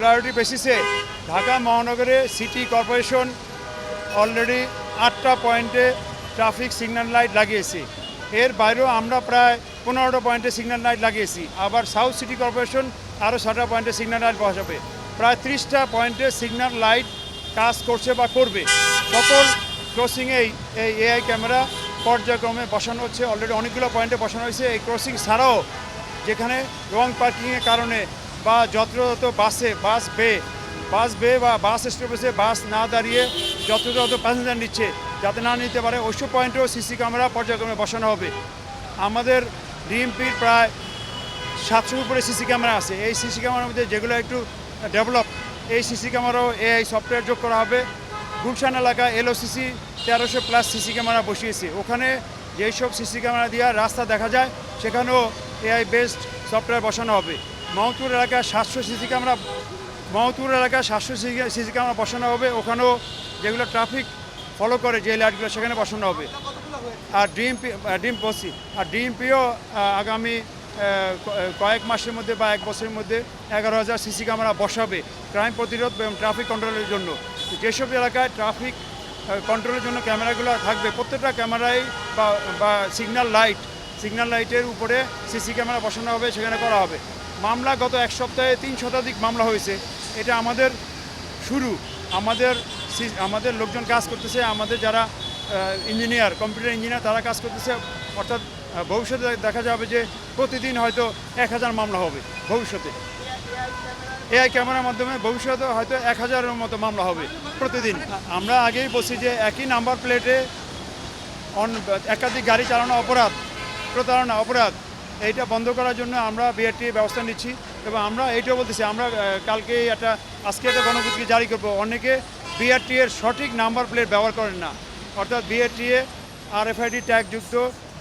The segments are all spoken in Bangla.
প্রায়োরিটি বেসিসে ঢাকা মহানগরে সিটি কর্পোরেশন অলরেডি 8টা পয়েন্টে ট্রাফিক সিগন্যাল লাইট লাগিয়েছে। এর বাইরেও আমরা প্রায় 15টা পয়েন্টে সিগন্যাল লাইট লাগিয়েছি। আবার সাউথ সিটি কর্পোরেশন আরও 6টা পয়েন্টে সিগন্যাল লাইট বসাবে। প্রায় 30টা পয়েন্টে সিগন্যাল লাইট কাজ করছে বা করবে। সকল ক্রসিংয়েই এই এআই ক্যামেরা পর্যায়ক্রমে বসানো হচ্ছে। অলরেডি অনেকগুলো পয়েন্টে বসানো হয়েছে। এই ক্রসিং ছাড়াও যেখানে রং পার্কিংয়ের কারণে বা যত্রতত বাস বে বা বাস স্টপেজে বাস না দাঁড়িয়ে যত্রতত প্যাসেঞ্জার নিচ্ছে যাতে না নিতে পারে, ওইসব পয়েন্টেও সিসি ক্যামেরা পর্যায়ক্রমে বসানো হবে। আমাদের ডিএমপির প্রায় 700 উপরে সিসি ক্যামেরা আছে। এই সিসি ক্যামেরার মধ্যে যেগুলো একটু ডেভেলপ, এই সিসি ক্যামেরাও এআই সফটওয়্যার যোগ করা হবে। গুলশান এলাকায় এলওসিসি 1300+ সিসি ক্যামেরা বসিয়েছে। ওখানে যেই সব সিসি ক্যামেরা দিয়ে রাস্তা দেখা যায় সেখানেও এআই বেসড সফটওয়্যার বসানো হবে। মাহমুদপুর এলাকায় 700 সিসি ক্যামেরা বসানো হবে। ওখানেও যেগুলো ট্রাফিক ফলো করে যে লাইটগুলো সেখানে বসানো হবে। আর ডিএমপিও আগামী কয়েক মাসের মধ্যে বা এক বছরের মধ্যে 11,000 সিসি ক্যামেরা বসাবে প্রতিরোধ এবং ট্রাফিক কন্ট্রোলের জন্য। যেসব এলাকায় ট্রাফিক কন্ট্রোলের জন্য ক্যামেরাগুলো থাকবে, প্রত্যেকটা ক্যামেরায় বা সিগন্যাল লাইটের উপরে সিসি ক্যামেরা বসানো হবে, সেখানে করা হবে। মামলা গত এক সপ্তাহে 3 শতাধিক মামলা হয়েছে। এটা আমাদের শুরু। আমাদের লোকজন কাজ করতেছে, আমাদের যারা ইঞ্জিনিয়ার, কম্পিউটার ইঞ্জিনিয়ার তারা কাজ করতেছে। অর্থাৎ ভবিষ্যতে দেখা যাবে যে প্রতিদিন হয়তো 1000 মামলা হবে। ভবিষ্যতে এআই ক্যামেরার মাধ্যমে ভবিষ্যতে হয়তো 1000-এর মতো মামলা হবে প্রতিদিন। আমরা আগেই বলছি যে একই নাম্বার প্লেটে একাধিক গাড়ি চালানো অপরাধ, প্রতারণা অপরাধ। এইটা বন্ধ করার জন্য আমরা বিআরটি ব্যবস্থা নিচ্ছি এবং আমরা এইটাও বলতেছি, আমরা আজকে একটা গণবিজ্ঞপ্তি জারি করব। অনেকে বিআরটি এর সঠিক নাম্বার প্লেট ব্যবহার করেন না। অর্থাৎ বিআরটি আরএফআইডি ট্যাগযুক্ত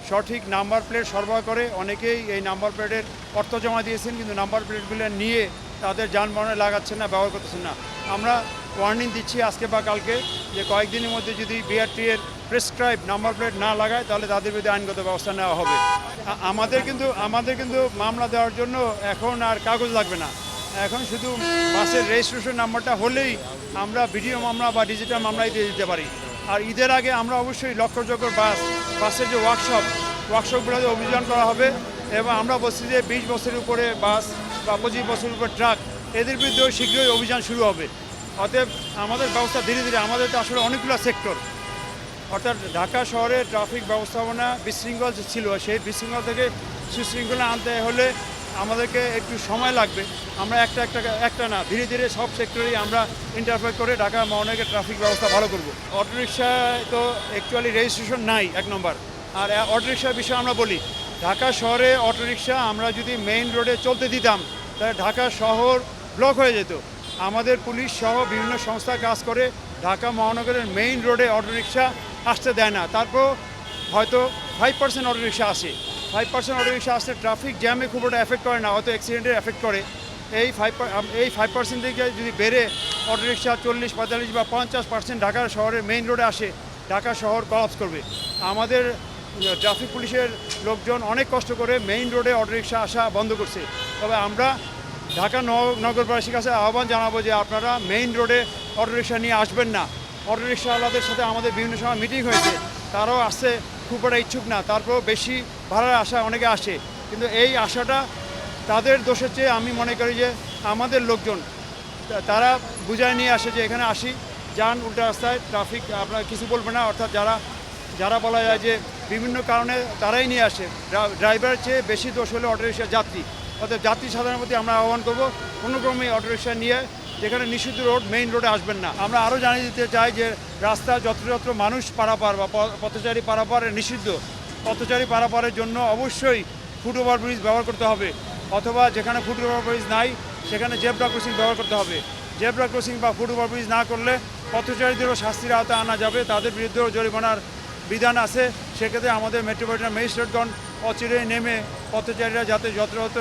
সঠিক নাম্বার প্লেট সরবরাহ করে। অনেকেই এই নাম্বার প্লেটের অর্থ জমা দিয়েছেন কিন্তু নাম্বার প্লেটগুলো নিয়ে তাদের যানবাহনে লাগাচ্ছেন না, ব্যবহার করতেছেন না। আমরা ওয়ার্নিং দিচ্ছি আজকে বা কালকে যে কয়েকদিনের মধ্যে যদি বিআরটি এর প্রেসক্রাইব নাম্বার প্লেট না লাগায় তাহলে তাদের বিরুদ্ধে আইনগত ব্যবস্থা নেওয়া হবে। আমাদের কিন্তু মামলা দেওয়ার জন্য এখন আর কাগজ লাগবে না। এখন শুধু বাসের রেজিস্ট্রেশন নাম্বারটা হলেই আমরা ভিডিও মামলা বা ডিজিটাল মামলাই দিয়ে দিতে পারি। আর ঈদের আগে আমরা অবশ্যই লক্ষ্যযোগ্য বাসের যে ওয়ার্কশপগুলোতে অভিযান করা হবে এবং আমরা বলছি যে 20 বছরের উপরে বাস বা 25 বছরের উপরে ট্রাক, এদের বিরুদ্ধেও শীঘ্রই অভিযান শুরু হবে। অতএব আমাদের ব্যবস্থা ধীরে ধীরে, আমাদের তো আসলে অনেকগুলো সেক্টর। অর্থাৎ ঢাকা শহরে ট্রাফিক ব্যবস্থাপনা বিশৃঙ্খল ছিল, সেই বিশৃঙ্খল থেকে সুশৃঙ্খলা আনতে হলে আমাদেরকে একটু সময় লাগবে। আমরা একটা না, ধীরে ধীরে সব সেক্টরেই আমরা ইন্টারফেয়ার করে ঢাকা মহানগরের ট্রাফিক ব্যবস্থা ভালো করব। অটোরিকশায় তো অ্যাকচুয়ালি রেজিস্ট্রেশন নাই, 1 নম্বর। আর অটোরিকশার বিষয়ে আমরা বলি, ঢাকা শহরে অটোরিকশা আমরা যদি মেইন রোডে চলতে দিতাম তাহলে ঢাকা শহর ব্লক হয়ে যেত। আমাদের পুলিশ সহ বিভিন্ন সংস্থা কাজ করে ঢাকা মহানগরের মেইন রোডে অটোরিকশা আসতে দেয় না। তারপর হয়তো 5% অটোরিকশা আসে। 5% অটোরিকশা আসলে ট্রাফিক জ্যামে খুব একটা এফেক্ট করে না, হয়তো অ্যাক্সিডেন্টে এফেক্ট করে। এই 5% থেকে যদি বেড়ে অটোরিকশা 40, 45 বা 50% ঢাকা শহরের মেইন রোডে আসে, ঢাকা শহর কলাপস করবে। আমাদের ট্রাফিক পুলিশের লোকজন অনেক কষ্ট করে মেইন রোডে অটোরিকশা আসা বন্ধ করছে। তবে আমরা ঢাকা নগরবাসীর কাছে আহ্বান জানাবো যে আপনারা মেইন রোডে অটোরিকশা নিয়ে আসবেন না। অটোরিকশাওয়ালাদের সাথে আমাদের বিভিন্ন সময় মিটিং হয়েছে, তারাও আসতে খুব একটা ইচ্ছুক না। তারপরেও বেশি ভাড়ার আশা অনেকে আসে, কিন্তু এই আশাটা তাদের দোষের চেয়ে আমি মনে করি যে আমাদের লোকজন তারা বুঝায় নিয়ে আসে যে এখানে আসি, যান উল্টা রাস্তায়, ট্রাফিক আপনারা কিছু বলবে না। অর্থাৎ যারা বলা যায় যে বিভিন্ন কারণে তারাই নিয়ে আসে। ড্রাইভারের চেয়ে বেশি দোষ হলে অটোরিকশার যাত্রী। অর্থাৎ যাত্রী সাধারণের প্রতি আমরা আহ্বান করবো কোনো ক্রমে অটোরিকশা নিয়ে যেখানে নিষিদ্ধ রোড মেইন রোডে আসবেন না। আমরা আরও জানিয়ে দিতে চাই যে রাস্তা যত্র মানুষ পারাপার বা পথচারী পারাপার নিষিদ্ধ। পথচারী পারাপারের জন্য অবশ্যই ফুট ওভার ব্রিজ ব্যবহার করতে হবে, অথবা যেখানে ফুট ওভার ব্রিজ নাই সেখানে জেব্রা ক্রসিং ব্যবহার করতে হবে। জেব্রা ক্রসিং বা ফুট ওভার ব্রিজ না করলে পথচারীদেরও শাস্তির আওতায় আনা যাবে, তাদের বিরুদ্ধেও জরিমানার বিধান আছে। সেক্ষেত্রে আমাদের মেট্রোপলিটন ম্যাজিস্ট্রেটগণ অচিরেই নেমে পথচারীরা যাতে যত্রতত্র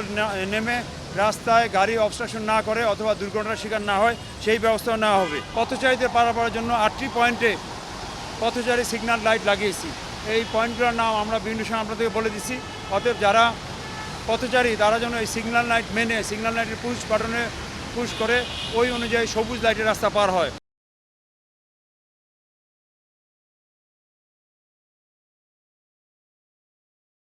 নেমে রাস্তায় গাড়ি অবস্ট্রাকশন না করে অথবা দুর্ঘটনার শিকার না হয় সেই ব্যবস্থাও নেওয়া হবে। পথচারীদের পারাপারের জন্য 8টি পয়েন্টে পথচারী সিগন্যাল লাইট লাগিয়েছি। এই পয়েন্টগুলোর নাম আমরা বিভিন্ন সময় আপনাদেরকে বলে দিচ্ছি। অতএব যারা পথচারী তারা যেন এই সিগন্যাল লাইট মেনে সিগন্যাল লাইটের পুশ বাটনে পুশ করে ওই অনুযায়ী সবুজ লাইটের রাস্তা পার হয়।